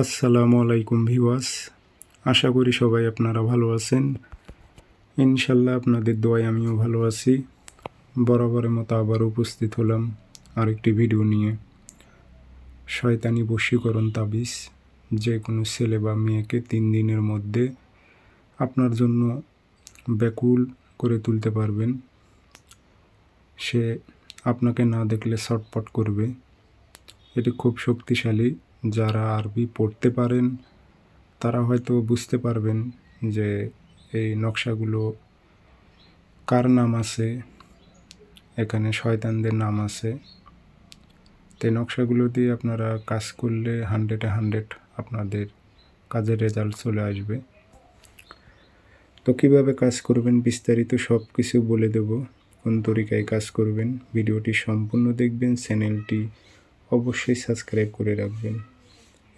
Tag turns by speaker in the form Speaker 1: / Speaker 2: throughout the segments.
Speaker 1: আসসালামু আলাইকুম ভিউয়ার্স, আশা করি সবাই আপনারা ভালো আছেন। ইনশাল্লাহ আপনাদের দোয়ায় আমিও ভালো আছি। বরাবরের মতো আবার উপস্থিত হলাম আরেকটি ভিডিও নিয়ে। শয়তানি বশীকরণ তাবিজ যে কোনো ছেলে বা মেয়েকে 3 দিনের মধ্যে আপনার জন্য ব্যাকুল করে তুলতে পারবেন। সে আপনাকে না দেখলে ছটফট করবে। এটি খুব শক্তিশালী। যারা আরবি পড়তে পারেন তারা হয়তো বুঝতে পারবেন যে এই নকশাগুলো কার নাম আছে, এখানে শয়তানদের নাম আছে। তো এই নকশাগুলো দিয়ে আপনারা কাজ করলে 100-এ 100 আপনাদের কাজের রেজাল্ট চলে আসবে। তো কীভাবে কাজ করবেন বিস্তারিত সব কিছু বলে দেব, কোন তরিকায় কাজ করবেন। ভিডিওটি সম্পূর্ণ দেখবেন, চ্যানেলটি অবশ্যই সাবস্ক্রাইব করে রাখবেন।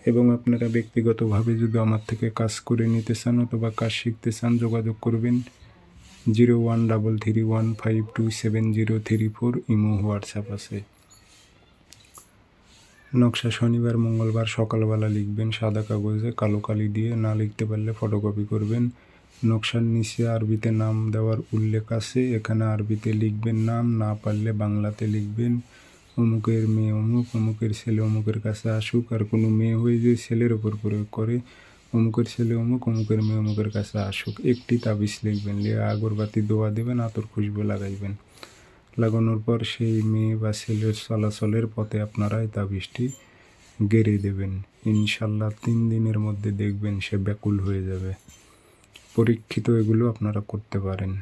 Speaker 1: এবং আপনারা ব্যক্তিগতভাবে যদি আমার থেকে কাজ করে নিতে চান অথবা কাজ শিখতে চান যোগাযোগ করবেন 0133152734 ইমো হোয়াটসঅ্যাপ আছে। নকশা শনিবার মঙ্গলবার সকালবেলা লিখবেন সাদা কাগজে কালো কালি দিয়ে, না লিখতে পারলে ফটোকপি করবেন। নকশার নিচে আরবিতে নাম দেওয়ার উল্লেখ আছে, এখানে আরবিতে লিখবেন নাম, না পারলে বাংলাতে লিখবেন অমুকের মেয়ে অমুক, অমুকের ছেলে অমুকের কাছে আসুক। আর কোনো মেয়ে হয়ে যে ছেলের ওপর প্রয়োগ করে অমুকের ছেলে অমুক, অমুকের মেয়ে অমুকের কাছে আসুক। একটি তাবিজ লিখবেন, লিয়ে আগরবাতি দোয়া দেবেন, আতর খুশবু লাগাইবেন। লাগানোর পর সেই মেয়ে বা ছেলের চলাচলের পথে আপনারা এই তাবিজটি গেড়ে দেবেন। ইনশাল্লাহ 3 দিনের মধ্যে দেখবেন সে ব্যাকুল হয়ে যাবে। পরীক্ষিত এগুলো আপনারা করতে পারেন।